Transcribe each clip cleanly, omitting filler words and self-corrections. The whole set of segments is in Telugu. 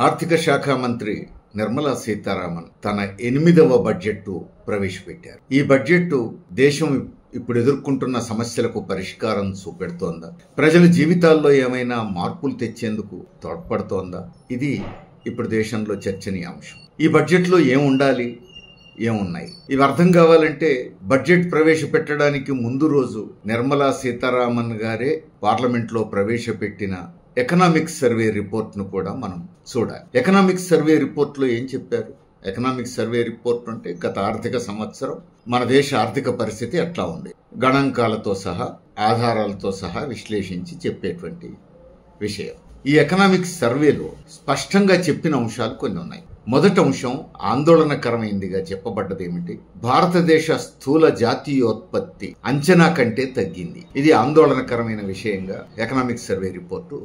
ఆర్థిక శాఖ మంత్రి నిర్మలా సీతారామన్ తన 8వ బడ్జెట్ ప్రవేశపెట్టారు. ఈ బడ్జెట్ దేశం ఇప్పుడు ఎదుర్కొంటున్న సమస్యలకు పరిష్కారం చూపెడుతోందా, ప్రజల జీవితాల్లో ఏమైనా మార్పులు తెచ్చేందుకు తోడ్పడుతోందా? ఇది ఇప్పుడు దేశంలో చర్చనీయాంశం. ఈ బడ్జెట్లో ఏముండాలి, ఏమున్నాయి, ఇవి అర్థం కావాలంటే బడ్జెట్ ప్రవేశపెట్టడానికి ముందు రోజు నిర్మలా సీతారామన్ గారే పార్లమెంట్లో ప్రవేశపెట్టిన ఎకనామిక్ సర్వే రిపోర్ట్ ను కూడా మనం చూడాలి. ఎకనామిక్ సర్వే రిపోర్ట్ లో ఏం చెప్పారు? ఎకనామిక్ సర్వే రిపోర్ట్ అంటే గత ఆర్థిక సంవత్సరం మన దేశ ఆర్థిక పరిస్థితి ఎట్లా ఉంది, గణాంకాలతో సహా ఆధారాలతో సహా విశ్లేషించి చెప్పేటువంటి విషయం. ఈ ఎకనామిక్ సర్వేలో స్పష్టంగా చెప్పిన అంశాలు కొన్ని ఉన్నాయి. మొదటి అంశం ఆందోళనకరమైందిగా చెప్పబడ్డది ఏమిటి? భారతదేశ స్థూల జాతీయోత్పత్తి అంచనా కంటే తగ్గింది. ఇది ఆందోళనకరమైన విషయంగా ఎకనామిక్ సర్వే రిపోర్టు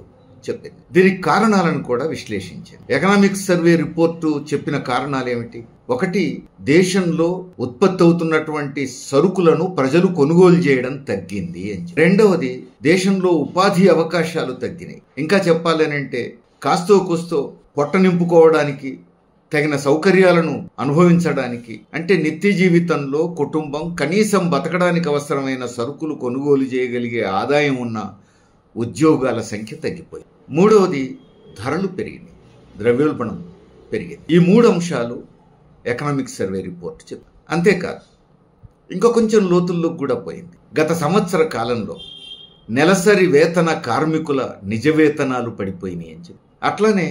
చెప్పింది. దీనికి కారణాలను కూడా విశ్లేషించింది. ఎకనామిక్ సర్వే రిపోర్టు చెప్పిన కారణాలు ఏమిటి? ఒకటి, దేశంలో ఉత్పత్తి అవుతున్నటువంటి సరుకులను ప్రజలు కొనుగోలు చేయడం తగ్గింది అని. రెండవది, దేశంలో ఉపాధి అవకాశాలు తగ్గినాయి. ఇంకా చెప్పాలనంటే కాస్తో కూస్తో పొట్ట నింపుకోవడానికి, తగిన సౌకర్యాలను అనుభవించడానికి, అంటే నిత్య జీవితంలో కుటుంబం కనీసం బతకడానికి అవసరమైన సరుకులు కొనుగోలు చేయగలిగే ఆదాయం ఉన్న ఉద్యోగాల సంఖ్య తగ్గిపోయింది. మూడవది, ధరలు పెరిగినాయి, ద్రవ్యోల్బణం పెరిగింది. ఈ 3 అంశాలు ఎకనామిక్ సర్వే రిపోర్ట్ చెప్పింది. అంతేకాదు, ఇంకా కొంచెం లోతుల్లోకి కూడా పోయింది. గత సంవత్సర కాలంలో నెలసరి వేతన కార్మికుల నిజ వేతనాలు పడిపోయినాయి అని చెప్పి, అట్లానే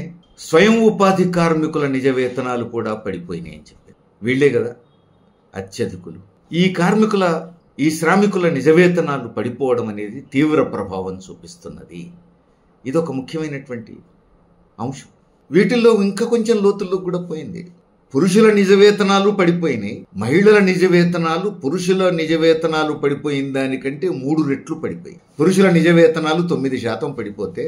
స్వయం ఉపాధి కార్మికుల నిజ వేతనాలు కూడా పడిపోయినాయి అని చెప్పి, వీళ్లే కదా అత్యధికులు. ఈ శ్రామికుల నిజ వేతనాలు పడిపోవడం అనేది తీవ్ర ప్రభావం చూపిస్తున్నది. ఇదొక ముఖ్యమైనటువంటి అంశం. వీటిల్లో ఇంకా కొంచెం లోతుల్లో కూడా పోయింది. పురుషుల నిజ వేతనాలు పడిపోయినాయి, మహిళల నిజ వేతనాలు పురుషుల నిజ వేతనాలు పడిపోయిన దానికంటే 3 రెట్లు పడిపోయాయి. పురుషుల నిజ వేతనాలు 9% పడిపోతే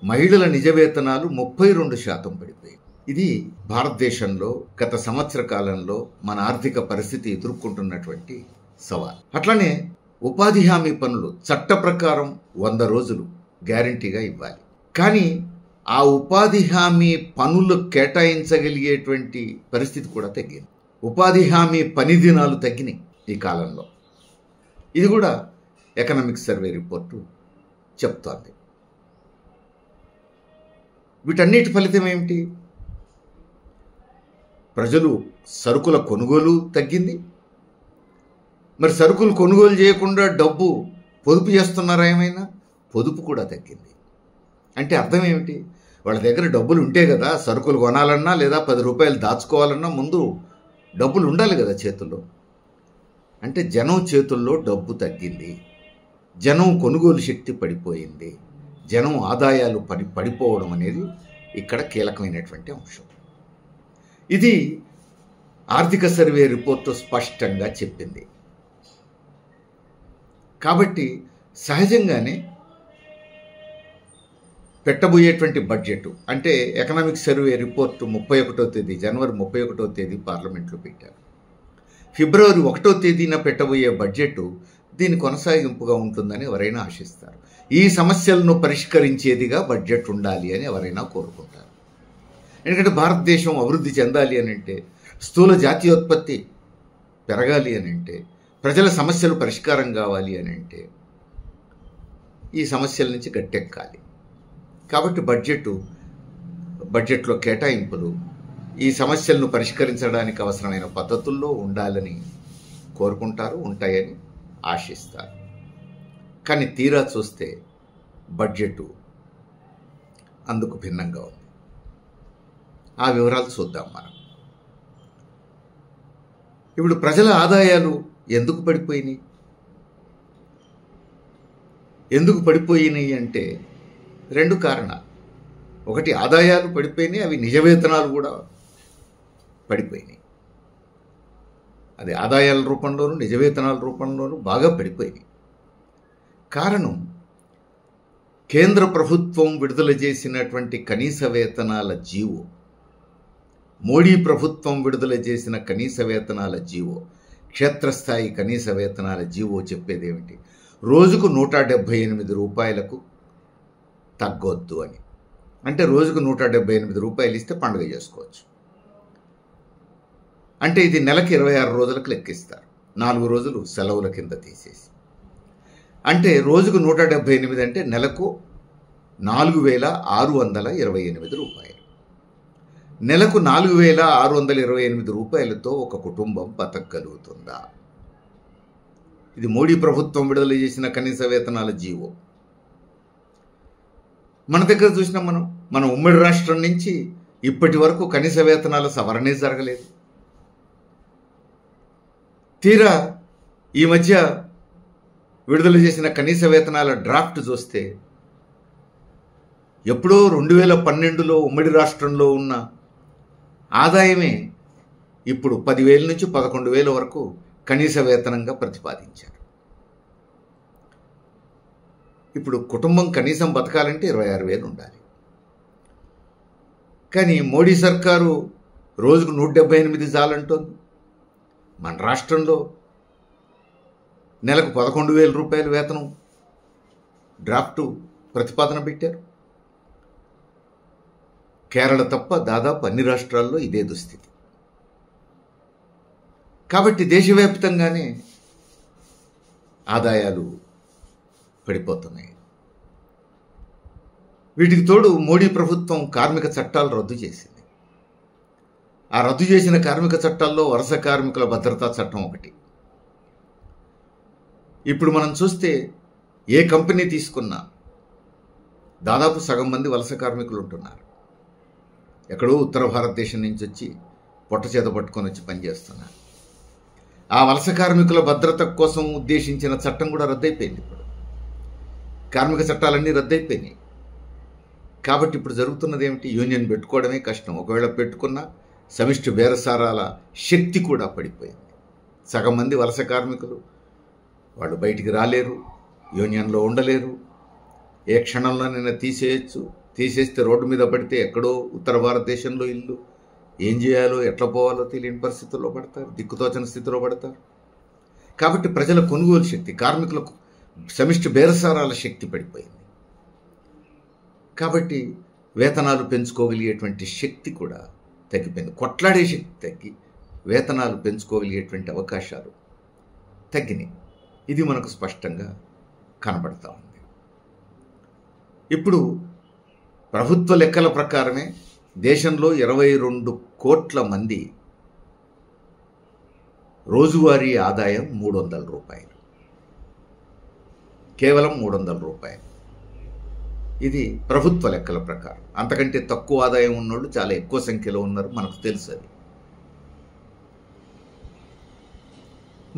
మహిళల నిజ వేతనాలు 32% పడిపోయాయి. ఇది భారతదేశంలో గత సంవత్సర కాలంలో మన ఆర్థిక పరిస్థితి ఎదుర్కొంటున్నటువంటి సవాల్. అట్లనే ఉపాధి హామీ పనులు చట్ట ప్రకారం 100 రోజులు గ్యారంటీగా ఇవ్వాలి. కానీ ఆ ఉపాధి హామీ పనులు కేటాయించగలిగేటువంటి పరిస్థితి కూడా తగ్గింది. ఉపాధి హామీ పని దినాలు తగ్గినాయి ఈ కాలంలో. ఇది కూడా ఎకనామిక్ సర్వే రిపోర్టు చెప్తోంది. వీటన్నిటి ఫలితం ఏమిటి? ప్రజలు సరుకుల కొనుగోలు తగ్గింది. మరి సరుకులు కొనుగోలు చేయకుండా డబ్బు పొదుపు చేస్తున్నారా? ఏమైనా పొదుపు కూడా తగ్గింది. అంటే అర్థం ఏమిటి? వాళ్ళ దగ్గర డబ్బులు ఉంటే కదా సరుకులు కొనాలన్నా లేదా 10 రూపాయలు దాచుకోవాలన్నా ముందు డబ్బులు ఉండాలి కదా చేతుల్లో. అంటే జనం చేతుల్లో డబ్బు తగ్గింది, జనం కొనుగోలు శక్తి పడిపోయింది, జనం ఆదాయాలు పడిపోవడం అనేది ఇక్కడ కీలకమైనటువంటి అంశం. ఇది ఆర్థిక సర్వే రిపోర్టు స్పష్టంగా చెప్పింది. కాబట్టి సహజంగానే పెట్టబోయేటువంటి బడ్జెట్ అంటే ఎకనామిక్ సర్వే రిపోర్టు 31వ తేదీ జనవరి 31వ తేదీ పార్లమెంట్లో పెట్టారు. ఫిబ్రవరి 1వ తేదీన పెట్టబోయే బడ్జెట్ దీని కొనసాగింపుగా ఉంటుందని ఎవరైనా ఆశిస్తారు. ఈ సమస్యలను పరిష్కరించేదిగా బడ్జెట్ ఉండాలి అని ఎవరైనా కోరుకుంటారు. ఎందుకంటే భారతదేశం అభివృద్ధి చెందాలి అని అంటే, స్థూల జాతీయోత్పత్తి పెరగాలి అని అంటే, ప్రజల సమస్యలు పరిష్కారం కావాలి అని అంటే ఈ సమస్యల నుంచి గట్టెక్కాలి. కాబట్టి బడ్జెట్లో కేటాయింపులు ఈ సమస్యలను పరిష్కరించడానికి అవసరమైన పద్ధతుల్లో ఉండాలని కోరుకుంటారు, ఉంటాయని ఆశిస్తారు. కానీ తీరా చూస్తే బడ్జెట్ అందుకు భిన్నంగా ఉంది. ఆ వివరాలు చూద్దాం మనం. ఇప్పుడు ప్రజల ఆదాయాలు ఎందుకు పడిపోయినాయి అంటే 2 కారణాలు. ఒకటి, ఆదాయాలు పడిపోయినాయి, అవి నిజ వేతనాలు కూడా పడిపోయినాయి. అది ఆదాయాల రూపంలోనూ నిజ వేతనాల రూపంలోనూ బాగా పడిపోయినాయి. కారణం, కేంద్ర ప్రభుత్వం విడుదల చేసినటువంటి కనీస వేతనాల జీవో, మోడీ ప్రభుత్వం విడుదల చేసిన కనీస వేతనాల జీవో, క్షేత్రస్థాయి కనీస వేతనాల జీవో చెప్పేదేమిటి? రోజుకు 178 రూపాయలకు తగ్గొద్దు అని. అంటే రోజుకు 178 రూపాయలు ఇస్తే పండుగ చేసుకోవచ్చు. అంటే ఇది నెలకి 26 రోజులకు లెక్కిస్తారు, 4 రోజులు సెలవుల కింద తీసేసి. అంటే రోజుకు 178 అంటే నెలకు 4,628 రూపాయలు. నెలకు 4,628 రూపాయలతో ఒక కుటుంబం బతకగలుగుతుందా? ఇది మోడీ ప్రభుత్వం విడుదల చేసిన కనీస వేతనాల జీవో. మన దగ్గర చూసినాం, మన ఉమ్మడి రాష్ట్రం నుంచి ఇప్పటి వరకు కనీస వేతనాల సవరణే జరగలేదు. తీరా ఈ మధ్య విడుదల చేసిన కనీస వేతనాల డ్రాఫ్ట్ చూస్తే ఎప్పుడో 2012లో ఉమ్మడి రాష్ట్రంలో ఉన్న ఆదాయమే ఇప్పుడు 10,000 నుంచి 11,000 వరకు కనీస వేతనంగా ప్రతిపాదించారు. ఇప్పుడు కుటుంబం కనీసం బతకాలంటే 26,000 ఉండాలి. కానీ మోడీ సర్కారు రోజుకు 178 చాలంటోంది. మన రాష్ట్రంలో నెలకు 11,000 రూపాయల వేతనం డ్రాఫ్టు ప్రతిపాదన పెట్టారు. కేరళ తప్ప దాదాపు అన్ని రాష్ట్రాల్లో ఇదే దుస్థితి. కాబట్టి దేశవ్యాప్తంగానే ఆదాయాలు పడిపోతున్నాయి. వీటికి తోడు మోడీ ప్రభుత్వం కార్మిక చట్టాలు రద్దు చేసింది. ఆ రద్దు చేసిన కార్మిక చట్టాల్లో వలస కార్మికుల భద్రతా చట్టం ఒకటి. ఇప్పుడు మనం చూస్తే ఏ కంపెనీ తీసుకున్నా దాదాపు సగం మంది వలస కార్మికులు ఉంటున్నారు. ఎక్కడో ఉత్తర భారతదేశం నుంచి వచ్చి పొట్ట చేత పట్టుకొని వచ్చి పనిచేస్తున్నారు. ఆ వలస కార్మికుల భద్రత కోసం ఉద్దేశించిన చట్టం కూడా రద్దయిపోయింది. ఇప్పుడు కార్మిక చట్టాలన్నీ రద్దయిపోయినాయి. కాబట్టి ఇప్పుడు జరుగుతున్నది ఏమిటి? యూనియన్ పెట్టుకోవడమే కష్టం. ఒకవేళ పెట్టుకున్నా సమిష్టి బేరసారాల శక్తి కూడా పడిపోయింది. సగం మంది వలస కార్మికులు వాళ్ళు బయటికి రాలేరు, యూనియన్లో ఉండలేరు. ఏ క్షణంలోనైనా తీసేయచ్చు. తీసేస్తే రోడ్డు మీద పడితే ఎక్కడో ఉత్తర భారతదేశంలో ఇల్లు, ఏం చేయాలో ఎట్లా పోవాలో తెలియని పరిస్థితుల్లో పడతారు, దిక్కుతోచని స్థితిలో పడతారు. కాబట్టి ప్రజల కొనుగోలు శక్తి, కార్మికులకు సమిష్టి బేరసారాల శక్తి పడిపోయింది. కాబట్టి వేతనాలు పెంచుకోగలిగేటువంటి శక్తి కూడా తగ్గిపోయింది. కొట్లాడే శక్తి తగ్గి వేతనాలు పెంచుకోగలిగేటువంటి అవకాశాలు తగ్గినాయి. ఇది మనకు స్పష్టంగా కనబడతా ఉంది. ఇప్పుడు ప్రభుత్వ లెక్కల ప్రకారమే దేశంలో 22 కోట్ల మంది రోజువారీ ఆదాయం 300 రూపాయలు, కేవలం 300 రూపాయలు. ఇది ప్రభుత్వ లెక్కల ప్రకారం. అంతకంటే తక్కువ ఆదాయం ఉన్నోళ్ళు చాలా ఎక్కువ సంఖ్యలో ఉన్నారు, మనకు తెలుసు అది.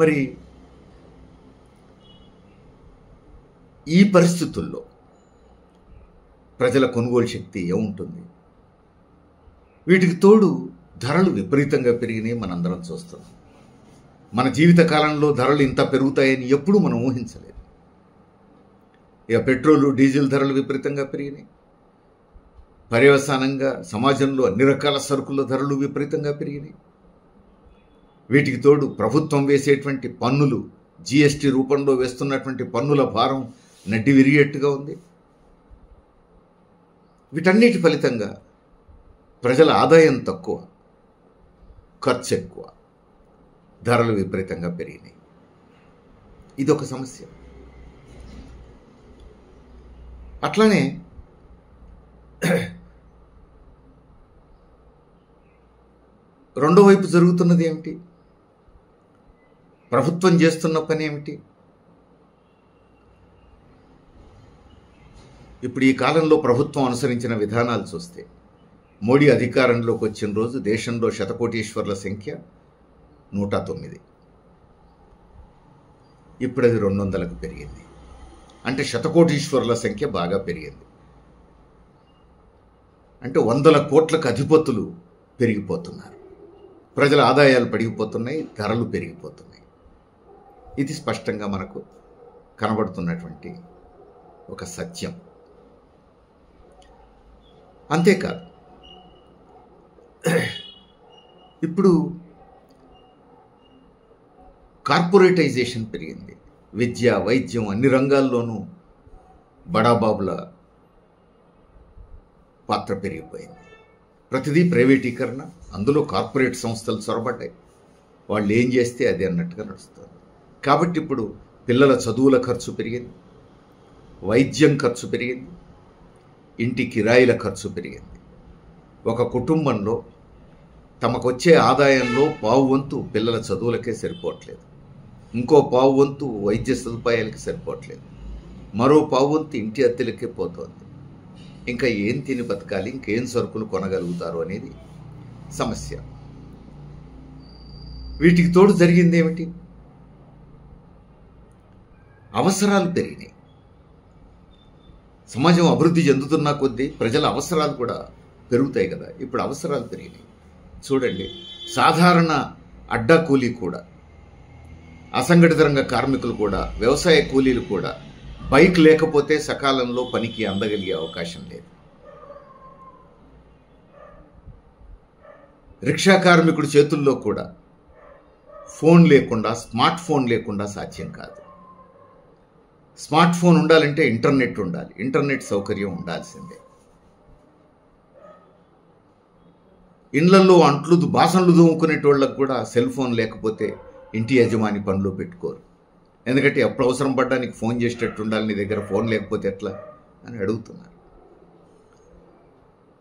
మరి ఈ పరిస్థితుల్లో ప్రజల కొనుగోలు శక్తి ఏముంటుంది? వీటికి తోడు ధరలు విపరీతంగా పెరిగినాయి. మనందరం చూస్తున్నాం. మన జీవిత కాలంలో ధరలు ఇంత పెరుగుతాయని ఎప్పుడూ మనం ఊహించలేదు. ఇక పెట్రోలు, డీజిల్ ధరలు విపరీతంగా పెరిగినాయి. పర్యవసానంగా సమాజంలో అన్ని రకాల సరుకుల ధరలు విపరీతంగా పెరిగినాయి. వీటికి తోడు ప్రభుత్వం వేసేటువంటి పన్నులు, జీఎస్టీ రూపంలో వేస్తున్నటువంటి పన్నుల భారం నడ్డి విరిగేట్టుగా ఉంది. వీటన్నిటి ఫలితంగా ప్రజల ఆదాయం తక్కువ, ఖర్చు ఎక్కువ, ధరలు విపరీతంగా పెరిగినాయి. ఇదొక సమస్య. అట్లానే రెండో వైపు జరుగుతున్నది ఏమిటి? ప్రభుత్వం చేస్తున్న పని ఏమిటి? ఇప్పుడు ఈ కాలంలో ప్రభుత్వం అనుసరించిన విధానాలు చూస్తే, మోడీ అధికారంలోకి వచ్చిన రోజు దేశంలో శతకోటీశ్వర్ల సంఖ్య 109. ఇప్పుడు అది 200కు పెరిగింది. అంటే శతకోటీశ్వర్ల సంఖ్య బాగా పెరిగింది. అంటే 100 కోట్లకు అధిపతులు పెరిగిపోతున్నారు. ప్రజల ఆదాయాలు పెరిగిపోతున్నాయి, ధరలు పెరిగిపోతున్నాయి. ఇది స్పష్టంగా మనకు కనబడుతున్నటువంటి ఒక సత్యం. అంతేకాదు, ఇప్పుడు కార్పొరేటైజేషన్ పెరిగింది. విద్య, వైద్యం అన్ని రంగాల్లోనూ బడాబాబుల పాత్ర పెరిగిపోయింది. ప్రతిదీ ప్రైవేటీకరణ, అందులో కార్పొరేట్ సంస్థలు చొరబడ్డాయి. వాళ్ళు ఏం చేస్తే అది అన్నట్టుగా నడుస్తుంది. కాబట్టి ఇప్పుడు పిల్లల చదువుల ఖర్చు పెరిగింది, వైద్యం ఖర్చు పెరిగింది, ఇంటి కిరాయిల ఖర్చు పెరిగింది. ఒక కుటుంబంలో తమకొచ్చే ఆదాయంలో పావువంతు పిల్లల చదువులకే సరిపోవట్లేదు, ఇంకో పావువంతు వైద్య సదుపాయాలకి సరిపోవట్లేదు, మరో పావువంతు ఇంటి అద్దెలకే పోతోంది. ఇంకా ఏం తిని బతకాలి, ఇంకేం సరుకులు కొనగలుగుతారు అనేది సమస్య. వీటికి తోడు జరిగింది ఏమిటి? అవసరాలు పెరిగినాయి. సమాజం అభివృద్ధి చెందుతున్న కొద్దీ ప్రజల అవసరాలు కూడా పెరుగుతాయి కదా. ఇప్పుడు అవసరాలు పెరిగినాయి. చూడండి, సాధారణ అడ్డా కూలీ కూడా, అసంఘటిత రంగ కార్మికులు కూడా, వ్యవసాయ కూలీలు కూడా బైక్ లేకపోతే సకాలంలో పనికి అందగలిగే అవకాశం లేదు. రిక్షా కార్మికుడి చేతుల్లో కూడా ఫోన్ లేకుండా, స్మార్ట్ ఫోన్ లేకుండా సాధ్యం కాదు. స్మార్ట్ ఫోన్ ఉండాలంటే ఇంటర్నెట్ ఉండాలి, ఇంటర్నెట్ సౌకర్యం ఉండాల్సిందే. ఇండ్లల్లో బాసనలు దూముకునేటోళ్ళకు కూడా సెల్ ఫోన్ లేకపోతే ఇంటి యజమాని పనిలో పెట్టుకోరు. ఎందుకంటే ఎప్పుడు అవసరం పడ్డానికి ఫోన్ చేసేటట్టు ఉండాలి, నీ దగ్గర ఫోన్ లేకపోతే ఎట్లా అని అడుగుతున్నారు.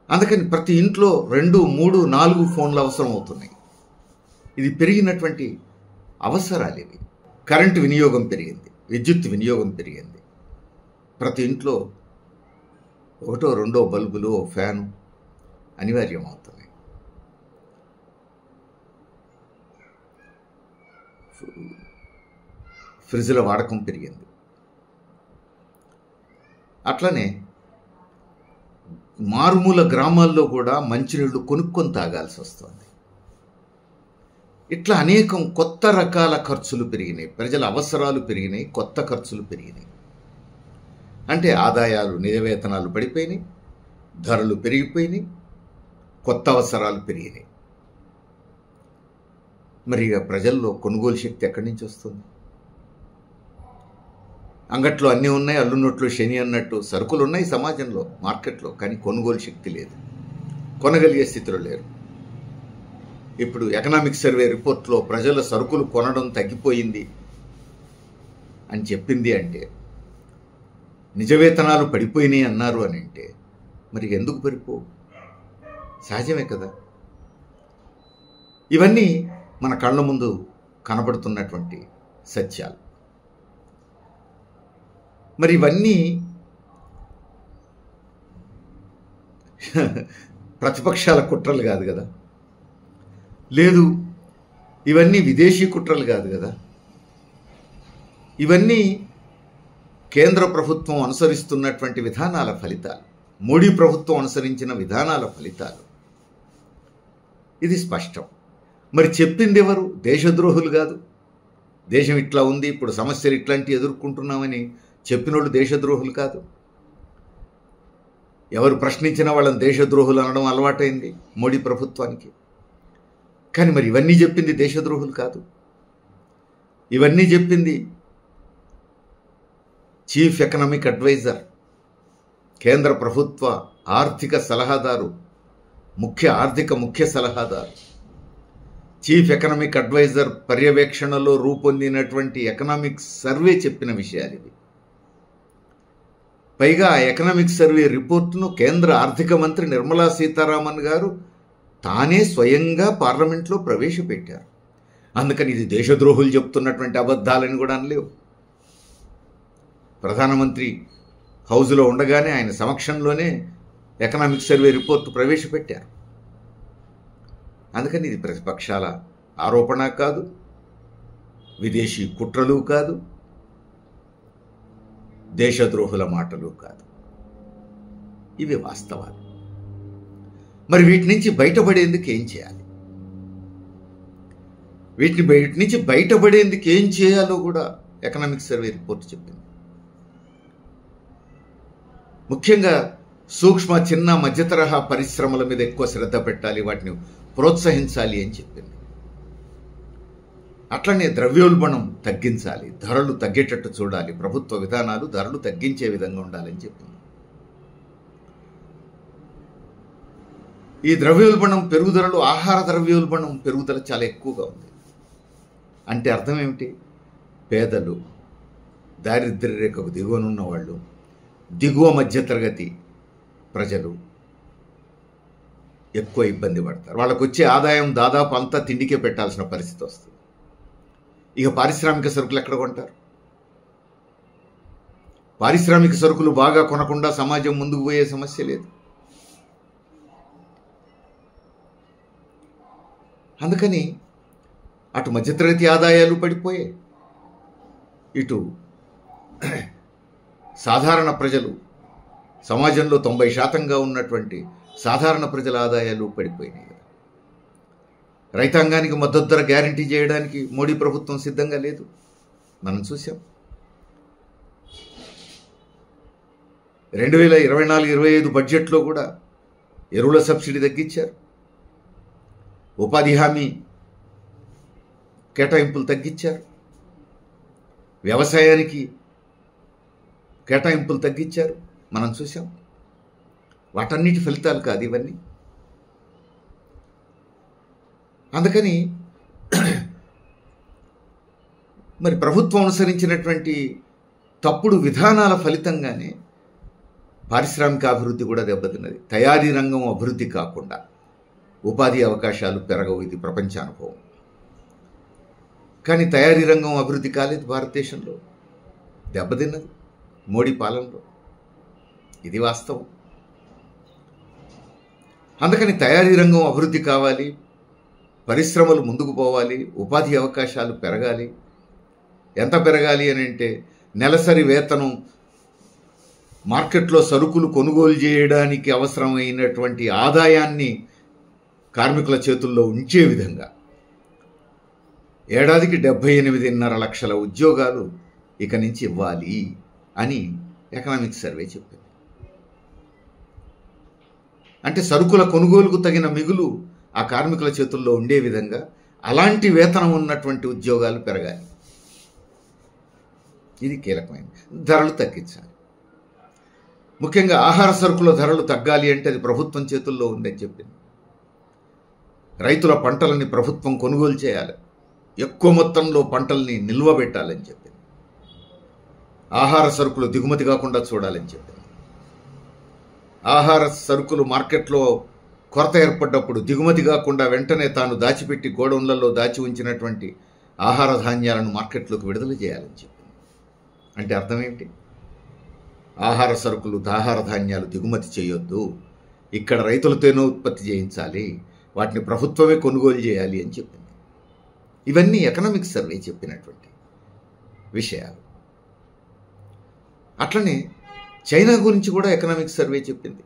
అందుకని ప్రతి ఇంట్లో 2, 3, 4 ఫోన్లు అవసరం అవుతున్నాయి. ఇది పెరిగినటువంటి అవసరాలు ఇవి. కరెంటు వినియోగం పెరిగింది, విద్యుత్ వినియోగం పెరిగింది. ప్రతి ఇంట్లో 1, 2 బల్బులు, ఫ్యాను అనివార్యం అవుతున్నాయి. ఫ్రిడ్జ్ల వాడకం పెరిగింది. అట్లనే మారుమూల గ్రామాల్లో కూడా మంచినీళ్లు కొనుక్కొని తాగాల్సి వస్తుంది. ఇట్లా అనేకం కొత్త రకాల ఖర్చులు పెరిగినాయి. ప్రజల అవసరాలు పెరిగినాయి, కొత్త ఖర్చులు పెరిగినాయి. అంటే ఆదాయాలు, నిజ వేతనాలు పడిపోయినాయి, ధరలు పెరిగిపోయినాయి, కొత్త అవసరాలు పెరిగినాయి. మరి ఇక ప్రజల్లో కొనుగోలు శక్తి ఎక్కడి నుంచి వస్తుంది? అంగట్లో అన్నీ ఉన్నాయి, అల్లునొట్లు శని అన్నట్టు సరుకులు ఉన్నాయి సమాజంలో, మార్కెట్లో, కానీ కొనుగోలు శక్తి లేదు, కొనగలిగే స్థితిలో లేరు. ఇప్పుడు ఎకనామిక్ సర్వే రిపోర్ట్లో ప్రజల సరుకులు కొనడం తగ్గిపోయింది అని చెప్పింది. అంటే నిజ వేతనాలు పడిపోయినాయి అన్నారు అని అంటే మరి ఎందుకు పడిపోవు? సహజమే కదా. ఇవన్నీ మన కళ్ళ ముందు కనబడుతున్నటువంటి సత్యాలు. మరి ఇవన్నీ ప్రతిపక్షాల కుట్రలు కాదు కదా, లేదు ఇవన్నీ విదేశీ కుట్రలు కాదు కదా, ఇవన్నీ కేంద్ర ప్రభుత్వం అనుసరిస్తున్నటువంటి విధానాల ఫలితాలు, మోడీ ప్రభుత్వం అనుసరించిన విధానాల ఫలితాలు. ఇది స్పష్టం. మరి చెప్పింది ఎవరు? దేశద్రోహులు కాదు. దేశం ఇట్లా ఉంది, ఇప్పుడు సమస్యలు ఇట్లాంటివి ఎదుర్కొంటున్నామని చెప్పినోళ్ళు దేశద్రోహులు కాదు. ఎవరు ప్రశ్నించిన వాళ్ళని దేశద్రోహులు అనడం అలవాటైంది మోడీ ప్రభుత్వానికి. కానీ మరి ఇవన్నీ చెప్పింది దేశద్రోహులు కాదు. ఇవన్నీ చెప్పింది చీఫ్ ఎకనామిక్ అడ్వైజర్, కేంద్ర ప్రభుత్వ ఆర్థిక సలహాదారు, ముఖ్య సలహాదారు, చీఫ్ ఎకనామిక్ అడ్వైజర్ పర్యవేక్షణలో రూపొందినటువంటి ఎకనామిక్ సర్వే చెప్పిన విషయాలు ఇవి. పైగా ఆ ఎకనామిక్ సర్వే రిపోర్టును కేంద్ర ఆర్థిక మంత్రి నిర్మలా సీతారామన్ గారు తానే స్వయంగా పార్లమెంట్లో ప్రవేశపెట్టారు. అందుకని ఇది దేశద్రోహులు చెప్తున్నటువంటి అబద్ధాలని కూడా అనలేవు. ప్రధానమంత్రి హౌజ్లో ఉండగానే ఆయన సమక్షంలోనే ఎకనామిక్ సర్వే రిపోర్టు ప్రవేశపెట్టారు. అందుకని ఇది ప్రతిపక్షాల ఆరోపణ కాదు, విదేశీ కుట్రలు కాదు, దేశద్రోహుల మాటలు కాదు. ఇవి వాస్తవాలు. మరి వీటి నుంచి బయటపడేందుకు ఏం చేయాలి? వీటి నుంచి బయటపడేందుకు ఏం చేయాలో కూడా ఎకనామిక్ సర్వే రిపోర్ట్ చెప్పింది. ముఖ్యంగా సూక్ష్మ, చిన్న, మధ్యతరహా పరిశ్రమల మీద ఎక్కువ శ్రద్ధ పెట్టాలి, వాటిని ప్రోత్సహించాలి అని చెప్పింది. అట్లనే ద్రవ్యోల్బణం తగ్గించాలి, ధరలు తగ్గేటట్టు చూడాలి, ప్రభుత్వ విధానాలు ధరలు తగ్గించే విధంగా ఉండాలని చెప్పింది. ఈ ద్రవ్యోల్బణం పెరుగుదలలో ఆహార ద్రవ్యోల్బణం పెరుగుదల చాలా ఎక్కువగా ఉంది. అంటే అర్థం ఏమిటి? పేదలు, దారిద్ర్య రేఖకు దిగువనున్న వాళ్ళు, దిగువ మధ్యతరగతి ప్రజలు ఎక్కువ ఇబ్బంది పడతారు. వాళ్ళకు వచ్చే ఆదాయం దాదాపు అంతా తిండికే పెట్టాల్సిన పరిస్థితి వస్తుంది. ఇక పారిశ్రామిక సరుకులు ఎక్కడ కొంటారు? పారిశ్రామిక సరుకులు బాగా కొనకుండా సమాజం ముందుకు పోయే సమస్య లేదు. అందుకని అటు మధ్యతరగతి ఆదాయాలు పడిపోయాయి, ఇటు సాధారణ ప్రజలు, సమాజంలో 90% ఉన్నటువంటి సాధారణ ప్రజల ఆదాయాలు పడిపోయినాయి. రైతాంగానికి మద్దతు ధర గ్యారంటీ చేయడానికి మోడీ ప్రభుత్వం సిద్ధంగా లేదు. మనం చూసాం. 2024-25 బడ్జెట్లో కూడా ఎరువుల సబ్సిడీ తగ్గించారు, ఉపాధి హామీ కేటాయింపులు తగ్గించారు, వ్యవసాయానికి కేటాయింపులు తగ్గించారు. మనం చూసాం. వాటన్నిటి ఫలితాలు కాదు ఇవన్నీ. అందుకని మరి ప్రభుత్వం అనుసరించినటువంటి తప్పుడు విధానాల ఫలితంగానే పారిశ్రామిక అభివృద్ధి కూడా దెబ్బతిన్నది. తయారీ రంగం అభివృద్ధి కాకుండా ఉపాధి అవకాశాలు పెరగవు. ఇది ప్రపంచ అనుభవం. కానీ తయారీ రంగం అభివృద్ధి కాలేదు భారతదేశంలో, దెబ్బతిన్నది మోడీ పాలనలో. ఇది వాస్తవం. అందుకని తయారీ రంగం అభివృద్ధి కావాలి, పరిశ్రమలు ముందుకు పోవాలి, ఉపాధి అవకాశాలు పెరగాలి. ఎంత పెరగాలి అని అంటే నెలసరి వేతనం, మార్కెట్లో సరుకులు కొనుగోలు చేయడానికి అవసరమైనటువంటి ఆదాయాన్ని కార్మికుల చేతుల్లో ఉంచే విధంగా ఏడాదికి 78.5 లక్షల ఉద్యోగాలు ఇక నుంచి ఇవ్వాలి అని ఎకనామిక్ సర్వే చెప్పింది. అంటే సరుకుల కొనుగోలుకు తగిన మిగులు ఆ కార్మికుల చేతుల్లో ఉండే విధంగా అలాంటి వేతనం ఉన్నటువంటి ఉద్యోగాలు పెరగాలి. ఇది కీలకమైనది. ధరలు తగ్గించాలి. ముఖ్యంగా ఆహార సరుకుల ధరలు తగ్గాలి అంటే అది ప్రభుత్వం చేతుల్లో ఉందని చెప్పింది. రైతుల పంటలని ప్రభుత్వం కొనుగోలు చేయాలి, ఎక్కువ మొత్తంలో పంటల్ని నిల్వ పెట్టాలని చెప్పింది. ఆహార సరుకులు దిగుమతి కాకుండా చూడాలని చెప్పింది. ఆహార సరుకులు మార్కెట్లో కొరత ఏర్పడ్డప్పుడు దిగుమతి కాకుండా వెంటనే తాను దాచిపెట్టి గోడౌన్లలో దాచి ఉంచినటువంటి ఆహార ధాన్యాలను మార్కెట్లోకి విడుదల చేయాలని చెప్పింది. అంటే అర్థం ఏంటి? ఆహార సరుకులు, ఆహార ధాన్యాలు దిగుమతి చేయొద్దు, ఇక్కడ రైతులతోనే ఉత్పత్తి చేయించాలి, వాటిని ప్రభుత్వమే కొనుగోలు చేయాలి అని చెప్పింది. ఇవన్నీ ఎకనామిక్ సర్వే చెప్పినటువంటి విషయాలు. అట్లనే చైనా గురించి కూడా ఎకనామిక్ సర్వే చెప్పింది.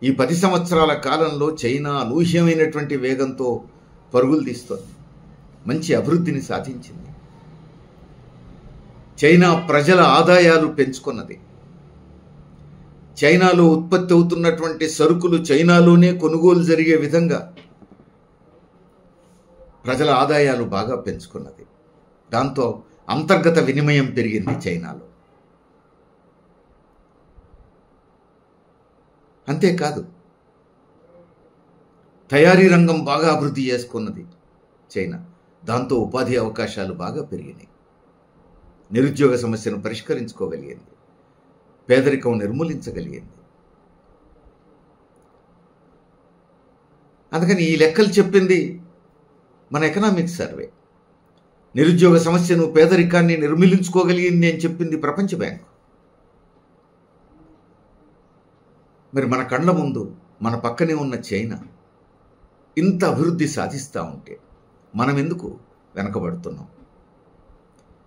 ఈ 10 సంవత్సరాల కాలంలో చైనా అనూహ్యమైనటువంటి వేగంతో పరుగులు తీస్తోంది, మంచి అభివృద్ధిని సాధించింది. చైనా ప్రజల ఆదాయాలు పెంచుకున్నది. చైనాలో ఉత్పత్తి అవుతున్నటువంటి సరుకులు చైనాలోనే కొనుగోలు జరిగే విధంగా ప్రజల ఆదాయాలు బాగా పెంచుకున్నది. దాంతో అంతర్గత వినిమయం పెరిగింది చైనాలో. అంతేకాదు, తయారీ రంగం బాగా అభివృద్ధి చేసుకున్నది చైనా. దాంతో ఉపాధి అవకాశాలు బాగా పెరిగినాయి. నిరుద్యోగ సమస్యను పరిష్కరించుకోగలిగింది, పేదరికం నిర్మూలించగలిగింది. అందుకని ఈ లెక్కలు చెప్పింది మన ఎకనామిక్ సర్వే. నిరుద్యోగ సమస్యను, పేదరికాన్ని నిర్మూలించుకోగలిగింది అని చెప్పింది ప్రపంచ బ్యాంకు. మరి మన కళ్ళ ముందు మన పక్కనే ఉన్న చైనా ఇంత అభివృద్ధి సాధిస్తూ ఉంటే మనం ఎందుకు వెనకబడుతున్నాం?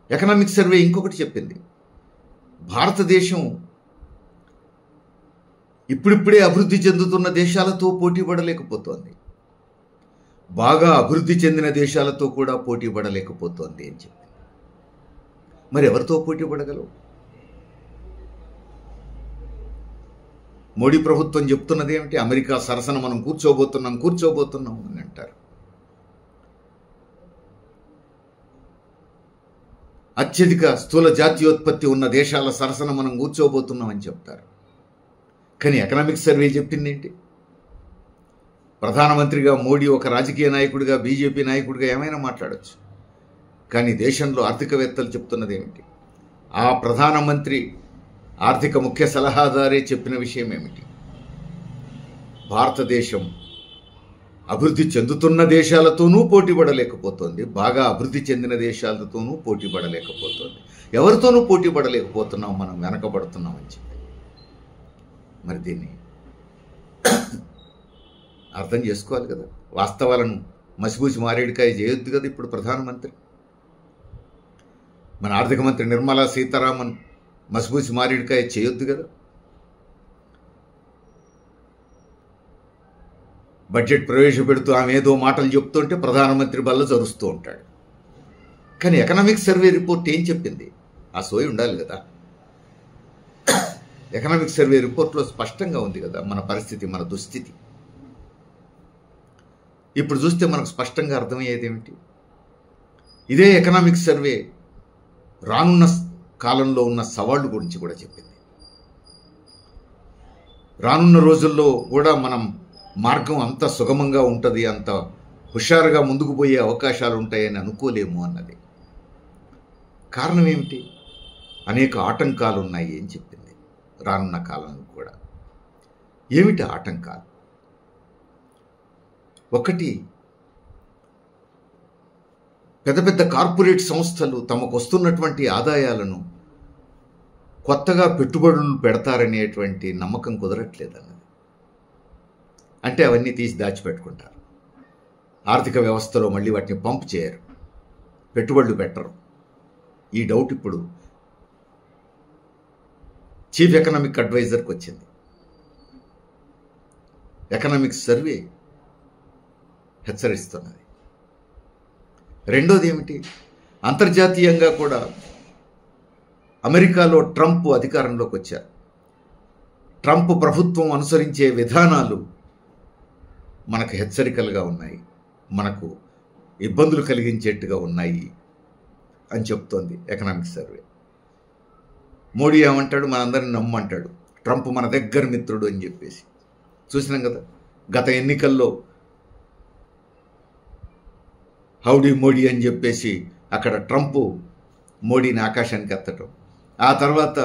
ఎకనామిక్ సర్వే ఇంకొకటి చెప్పింది, భారతదేశం ఇప్పుడిప్పుడే అభివృద్ధి చెందుతున్న దేశాలతో పోటీ పడలేకపోతోంది, బాగా అభివృద్ధి చెందిన దేశాలతో కూడా పోటీ పడలేకపోతోంది అని చెప్పింది. మరి ఎవరితో పోటీ పడగలవు? మోడీ ప్రభుత్వం చెప్తున్నది ఏమిటి? అమెరికా సరసన మనం కూర్చోబోతున్నాం అని అంటారు. అత్యధిక స్థూల జాతీయోత్పత్తి ఉన్న దేశాల సరసన మనం కూర్చోబోతున్నాం అని చెప్తారు. కానీ ఎకనామిక్ సర్వే చెప్పింది ఏంటి? ప్రధానమంత్రిగా మోడీ ఒక రాజకీయ నాయకుడిగా, బీజేపీ నాయకుడిగా ఏమైనా మాట్లాడచ్చు. కానీ దేశంలో ఆర్థికవేత్తలు చెప్తున్నది ఏమిటి? ఆ ప్రధానమంత్రి ఆర్థిక ముఖ్య సలహాదారే చెప్పిన విషయం ఏమిటి? భారతదేశం అభివృద్ధి చెందుతున్న దేశాలతోనూ పోటీపడలేకపోతోంది, బాగా అభివృద్ధి చెందిన దేశాలతోనూ పోటీపడలేకపోతోంది. ఎవరితోనూ పోటీపడలేకపోతున్నాం, మనం వెనకబడుతున్నామని చెప్పి. మరి దీన్ని అర్థం చేసుకోవాలి కదా. వాస్తవాలను మసిపూసి మారేడుకాయ చేయొద్దు కదా ఇప్పుడు ప్రధానమంత్రి. మన ఆర్థిక మంత్రి నిర్మలా సీతారామన్ మసిపూసి మారేడుకాయ చేయొద్దు కదా. బడ్జెట్ ప్రవేశపెడుతూ ఆమె ఏదో మాటలు చెప్తుంటే ప్రధానమంత్రి బల్ల జరుస్తూ ఉంటాడు. కానీ ఎకనామిక్ సర్వే రిపోర్ట్ ఏం చెప్పింది? ఆ సోయి ఉండాలి కదా. ఎకనామిక్ సర్వే రిపోర్ట్లో స్పష్టంగా ఉంది కదా మన పరిస్థితి, మన దుస్థితి. ఇప్పుడు చూస్తే మనకు స్పష్టంగా అర్థమయ్యేది ఏమిటి? ఇదే ఎకనామిక్ సర్వే రానున్న కాలంలో ఉన్న సవాళ్లు గురించి కూడా చెప్పింది. రానున్న రోజుల్లో కూడా మనం మార్గం అంత సుగమంగా ఉంటుంది, అంత హుషారుగా ముందుకు పోయే అవకాశాలు ఉంటాయని అనుకోలేము అన్నది. కారణం ఏమిటి? అనేక ఆటంకాలు ఉన్నాయి అని చెప్పింది. రానున్న కాలంలో కూడా ఏమిటి ఆటంకాలు? ఒకటి, పెద్ద పెద్ద కార్పొరేట్ సంస్థలు తమకు వస్తున్నటువంటి ఆదాయాలను కొత్తగా పెట్టుబడులు పెడతారనేటువంటి నమ్మకం కుదరట్లేదన్నది. అంటే అవన్నీ తీసి దాచిపెట్టుకుంటారు. ఆర్థిక వ్యవస్థలో మళ్ళీ వాటిని పంప్ చేయరు, పెట్టుబడులు పెట్టరు. ఈ డౌట్ ఇప్పుడు చీఫ్ ఎకనామిక్ అడ్వైజర్కి వచ్చింది. ఎకనామిక్ సర్వే హెచ్చరిస్తున్నది. రెండోది ఏమిటి? అంతర్జాతీయంగా కూడా అమెరికాలో ట్రంప్ అధికారంలోకి వచ్చారు. ట్రంప్ ప్రభుత్వం అనుసరించే విధానాలు మనకు హెచ్చరికలుగా ఉన్నాయి, మనకు ఇబ్బందులు కలిగించేట్టుగా ఉన్నాయి అని చెప్తోంది ఎకనామిక్ సర్వే. మోడీ ఏమంటాడు? మనందరిని నమ్మంటాడు, ట్రంప్ మన దగ్గర మిత్రుడు అని చెప్పేసి. చూసినాం కదా గత ఎన్నికల్లో హౌడీ మోడీ అని చెప్పేసి అక్కడ ట్రంప్ మోడీని ఆకాశానికి ఎత్తటం, ఆ తర్వాత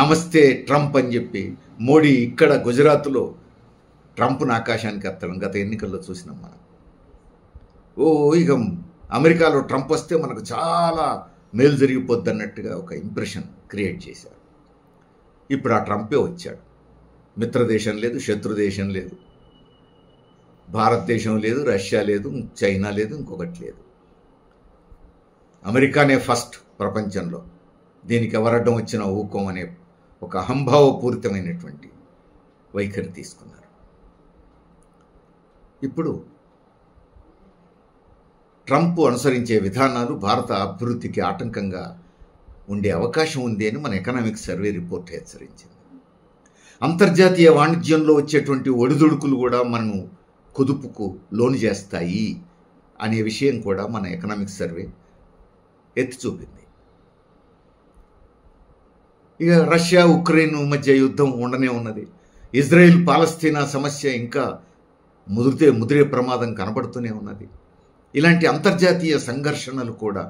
నమస్తే ట్రంప్ అని చెప్పి మోడీ ఇక్కడ గుజరాత్లో ట్రంప్ను ఆకాశానికి ఎత్తడం గత ఎన్నికల్లో చూసినాం మనం. ఇక అమెరికాలో ట్రంప్ వస్తే మనకు చాలా మేలు జరిగిపోద్ది అన్నట్టుగా ఒక ఇంప్రెషన్ క్రియేట్ చేశారు. ఇప్పుడు ఆ ట్రంపే వచ్చాడు. మిత్రదేశం లేదు, శత్రుదేశం లేదు, భారతదేశం లేదు, రష్యా లేదు, చైనా లేదు, ఇంకొకటి లేదు. అమెరికానే ఫస్ట్ ప్రపంచంలో. దీనికి ఎవరడ్డం వచ్చినా ఊకం అనే ఒక అహంభావపూరితమైనటువంటి వైఖరి తీసుకున్నారు. ఇప్పుడు ట్రంప్ అనుసరించే విధానాలు భారత అభివృద్ధికి ఆటంకంగా ఉండే అవకాశం ఉంది అని మన ఎకనామిక్ సర్వే రిపోర్ట్ హెచ్చరించింది. అంతర్జాతీయ వాణిజ్యంలో వచ్చేటువంటి ఒడిదుడుకులు కూడా మనము కుదుపుకు లోను చేస్తాయి అనే విషయం కూడా మన ఎకనామిక్ సర్వే ఎత్తి చూపింది. ఇక రష్యా ఉక్రెయిన్ మధ్య యుద్ధం ఉండనే ఉన్నది. ఇజ్రాయెల్ పాలస్తీనా సమస్య ఇంకా ముదిరే ప్రమాదం కనబడుతూనే ఉన్నది. ఇలాంటి అంతర్జాతీయ సంఘర్షణలు కూడా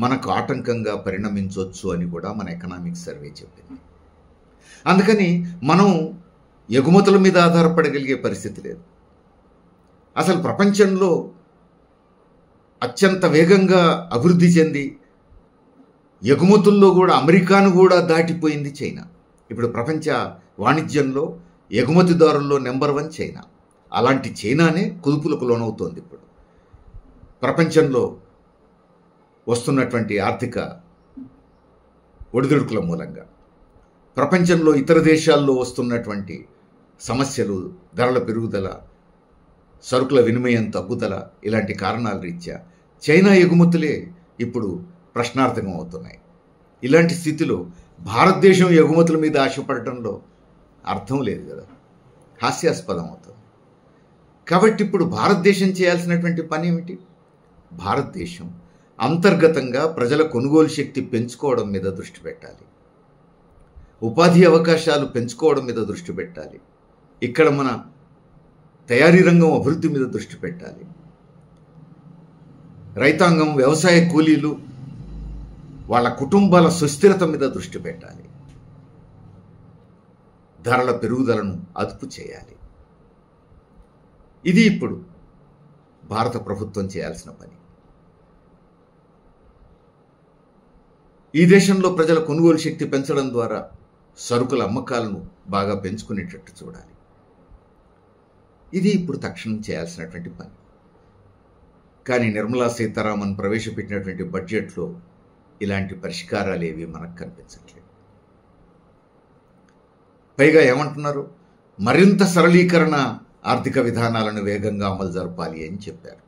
మనకు ఆటంకంగా పరిణమించవచ్చు అని కూడా మన ఎకనామిక్ సర్వే చెప్పింది. అందుకని మనం ఎగుమతుల మీద ఆధారపడగలిగే పరిస్థితి లేదు. అసలు ప్రపంచంలో అత్యంత వేగంగా అభివృద్ధి చెంది ఎగుమతుల్లో కూడా అమెరికాను కూడా దాటిపోయింది చైనా. ఇప్పుడు ప్రపంచ వాణిజ్యంలో ఎగుమతిదారుల్లో నెంబర్ 1 చైనా. అలాంటి చైనానే కుదుపులకు లోనవుతోంది. ఇప్పుడు ప్రపంచంలో వస్తున్నటువంటి ఆర్థిక ఒడిదుడుకుల మూలంగా, ప్రపంచంలో ఇతర దేశాల్లో వస్తున్నటువంటి సమస్యలు, ధరల పెరుగుదల, సరుకుల వినిమయం తగ్గుదల, ఇలాంటి కారణాల రీత్యా చైనా ఎగుమతులే ఇప్పుడు ప్రశ్నార్థకం అవుతున్నాయి. ఇలాంటి స్థితిలో భారతదేశం ఎగుమతుల మీద ఆశపడటంలో అర్థం లేదు కదా, హాస్యాస్పదం అవుతుంది. కాబట్టి ఇప్పుడు భారతదేశం చేయాల్సినటువంటి పని ఏమిటి? భారతదేశం అంతర్గతంగా ప్రజల కొనుగోలు శక్తి పెంచుకోవడం మీద దృష్టి పెట్టాలి, ఉపాధి అవకాశాలు పెంచుకోవడం మీద దృష్టి పెట్టాలి. ఇక్కడ మన తయారీ రంగం అభివృద్ధి మీద దృష్టి పెట్టాలి. రైతాంగం, వ్యవసాయ కూలీలు, వాళ్ళ కుటుంబాల సుస్థిరత మీద దృష్టి పెట్టాలి. ధరల పెరుగుదలను అదుపు చేయాలి. ఇది ఇప్పుడు భారత ప్రభుత్వం చేయాల్సిన పని. ఈ దేశంలో ప్రజల కొనుగోలు శక్తి పెంచడం ద్వారా సరుకుల అమ్మకాలను బాగా పెంచుకునేటట్టు చూడాలి. ఇది ఇప్పుడు తక్షణం చేయాల్సినటువంటి పని. కానీ నిర్మలా సీతారామన్ ప్రవేశపెట్టినటువంటి బడ్జెట్లో ఇలాంటి పరిష్కారాలు ఏవి మనకు కనిపించట్లేదు. పైగా ఏమంటున్నారు, మరింత సరళీకరణ ఆర్థిక విధానాలను వేగంగా అమలు జరపాలి అని చెప్పారు.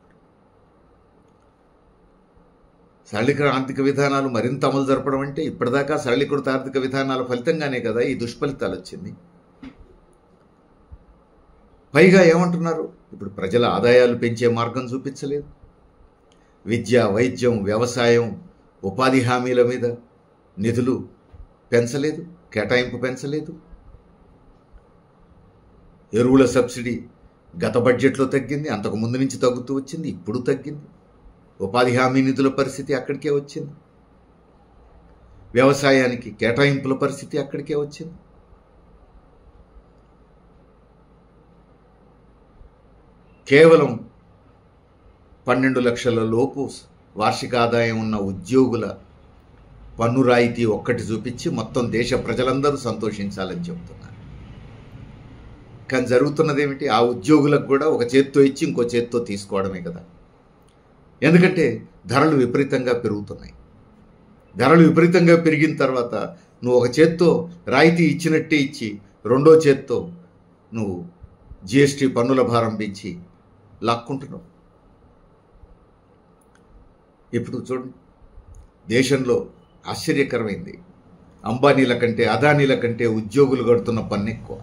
సరళీకరణ ఆర్థిక విధానాలు మరింత అమలు జరపడం అంటే ఇప్పటిదాకా సరళీకృత ఆర్థిక విధానాల ఫలితంగానే కదా ఈ దుష్ఫలితాలు వచ్చింది. పైగా ఏమంటున్నారు, ఇప్పుడు ప్రజల ఆదాయాలు పెంచే మార్గం చూపించలేదు. విద్య, వైద్యం, వ్యవసాయం, ఉపాధి హామీల మీద నిధులు పెంచలేదు, కేటాయింపు పెంచలేదు. ఎరువుల సబ్సిడీ గత బడ్జెట్లో తగ్గింది, అంతకు ముందు నుంచి తగ్గుతూ వచ్చింది, ఇప్పుడు తగ్గింది. ఉపాధి హామీ నిధుల పరిస్థితి అక్కడికే వచ్చింది. వ్యవసాయానికి కేటాయింపుల పరిస్థితి అక్కడికే వచ్చింది. కేవలం 12 లక్షల లోపు వార్షిక ఆదాయం ఉన్న ఉద్యోగుల పన్ను రాయితీ ఒక్కటి చూపించి మొత్తం దేశ ప్రజలందరూ సంతోషించాలని చెబుతున్నారు. కానీ జరుగుతున్నది ఏమిటి, ఆ ఉద్యోగులకు కూడా ఒక చేత్తో ఇచ్చి ఇంకో చేత్తో తీసుకోవడమే కదా. ఎందుకంటే ధరలు విపరీతంగా పెరుగుతున్నాయి. ధరలు విపరీతంగా పెరిగిన తర్వాత నువ్వు ఒక చేత్తో రాయితీ ఇచ్చినట్టే ఇచ్చి రెండో చేత్తో నువ్వు జిఎస్టీ పన్నుల భారం పెంచి లాక్కుంటున్నావు. ఇప్పుడు చూడండి, దేశంలో ఆశ్చర్యకరమైంది, అంబానీల కంటే, అదానీల కంటే ఉద్యోగులు కడుతున్న పన్ను ఎక్కువ.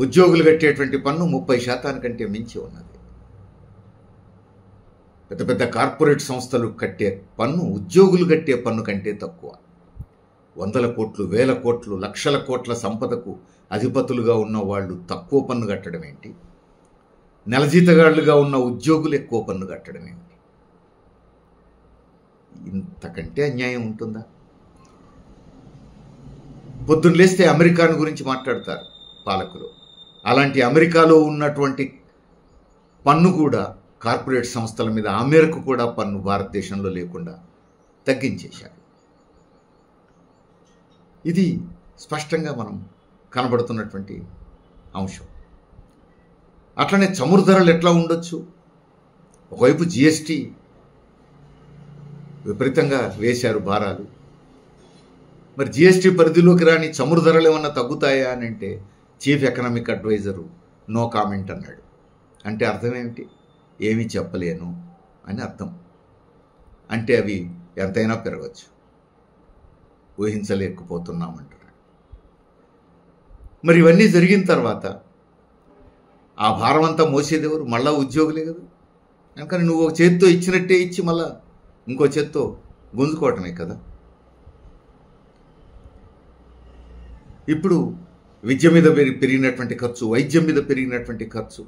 ఉద్యోగులు కట్టేటువంటి పన్ను 30% కంటే మించి ఉన్నది. పెద్ద పెద్ద కార్పొరేట్ సంస్థలు కట్టే పన్ను ఉద్యోగులు కట్టే పన్ను కంటే తక్కువ. 100 కోట్లు, 1000 కోట్లు, లక్షల కోట్ల సంపదకు అధిపతులుగా ఉన్న వాళ్ళు తక్కువ పన్ను కట్టడం ఏంటి? నెల జీతగాళ్లుగా ఉన్న ఉద్యోగులు ఎక్కువ పన్ను కట్టడం ఏంటి? ఇంతకంటే అన్యాయం ఉంటుందా? పొద్దున్న లేస్తే అమెరికాను గురించి మాట్లాడతారు పాలకులు. అలాంటి అమెరికాలో ఉన్నటువంటి పన్ను కూడా కార్పొరేట్ సంస్థల మీద ఆ మేరకు కూడా పన్ను భారతదేశంలో లేకుండా తగ్గించేశారు. ఇది స్పష్టంగా మనం కనబడుతున్నటువంటి అంశం. అట్లనే చమురు ధరలు ఎట్లా ఉండొచ్చు? ఒకవైపు జిఎస్టీ విపరీతంగా వేశారు భారాలు. మరి జిఎస్టీ పరిధిలోకి రాని చమురు ధరలు ఏమన్నా తగ్గుతాయా అని అంటే chief economic adviser no comment అన్నాడు. అంటే అర్థం ఏమిటి? ఏమీ చెప్పలేను అని అర్థం. అంటే అవి ఎంతైనా పెరగచ్చు, ఊహించలేకపోతున్నామంటున్నాడు. మరి ఇవన్నీ జరిగిన తర్వాత ఆ భారం అంతా మోసేదెవరు? మళ్ళా ఉద్యోగులే కదా. అందుకని నువ్వు ఒక చేత్తో ఇచ్చినట్టే ఇచ్చి మళ్ళా ఇంకో చేత్తో గుంజుకోవటమే కదా. ఇప్పుడు విద్య మీద పెరిగినటువంటి ఖర్చు, వైద్యం మీద పెరిగినటువంటి ఖర్చు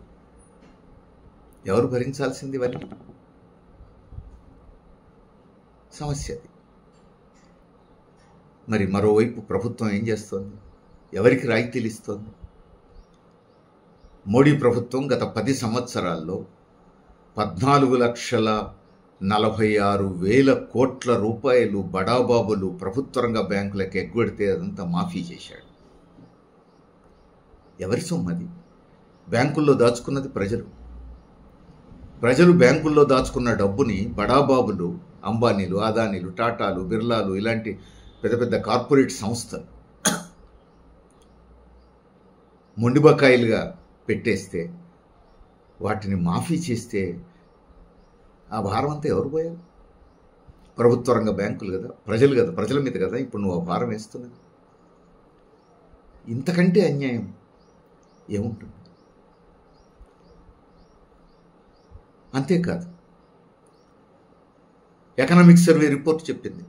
ఎవరు భరించాల్సింది? ఇవన్నీ సమస్య అది. మరి మరోవైపు ప్రభుత్వం ఏం చేస్తోంది? ఎవరికి రాయితీలు ఇస్తోంది? మోడీ ప్రభుత్వం గత 10 సంవత్సరాల్లో 14,46,000 కోట్ల రూపాయలు బడాబాబులు ప్రభుత్వ రంగ బ్యాంకులకు ఎగ్గొడితే అదంతా మాఫీ చేశాడు. ఎవరి సొమ్మది? బ్యాంకుల్లో దాచుకున్నది ప్రజలు. ప్రజలు బ్యాంకుల్లో దాచుకున్న డబ్బుని బడాబాబులు, అంబానీలు, అదానీలు, టాటాలు, బిర్లాలు ఇలాంటి పెద్ద పెద్ద కార్పొరేట్ సంస్థలు మొండిబకాయిలుగా పెట్టేస్తే, వాటిని మాఫీ చేస్తే ఆ భారం అంతా ఎవరు పోయారు? ప్రభుత్వ రంగ బ్యాంకులు కదా, ప్రజలు కదా, ప్రజల మీద కదా ఇప్పుడు నువ్వు ఆ భారం వేస్తున్నది. ఇంతకంటే అన్యాయం ఏముంటుంది? అంతేకాదు, ఎకనామిక్ సర్వే రిపోర్ట్ చెప్పింది,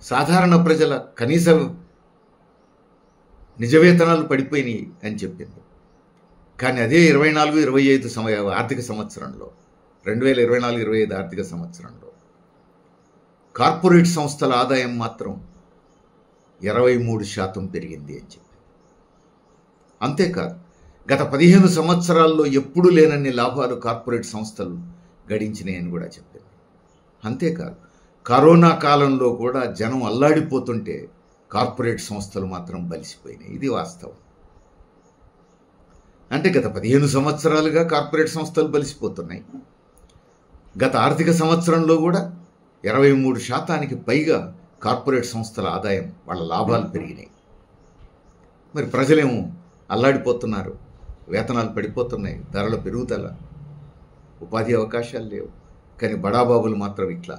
సాధారణ ప్రజల కనీస నిజ వేతనాలు పడిపోయినాయి అని చెప్పింది. కానీ అదే 24-25 ఆర్థిక సంవత్సరంలో 2024-25 ఆర్థిక సంవత్సరంలో కార్పొరేట్ సంస్థల ఆదాయం మాత్రం 23% పెరిగింది అని చెప్పి. అంతేకాదు గత 15 సంవత్సరాల్లో ఎప్పుడూ లేనన్ని లాభాలు కార్పొరేట్ సంస్థలు గడించినాయని కూడా చెప్పింది. అంతేకాదు కరోనా కాలంలో కూడా జనం అల్లాడిపోతుంటే కార్పొరేట్ సంస్థలు మాత్రం బలిసిపోయినాయి. ఇది వాస్తవం. అంటే గత 15 సంవత్సరాలుగా కార్పొరేట్ సంస్థలు బలిసిపోతున్నాయి. గత ఆర్థిక సంవత్సరంలో కూడా 23% పైగా కార్పొరేట్ సంస్థల ఆదాయం, వాళ్ళ లాభాలు పెరిగినాయి. మరి ప్రజలేమో అల్లాడిపోతున్నారు, వేతనాలు పడిపోతున్నాయి, ధరల పెరుగుదల, ఉపాధి అవకాశాలు లేవు. కానీ బడాబాబులు మాత్రం ఇట్లా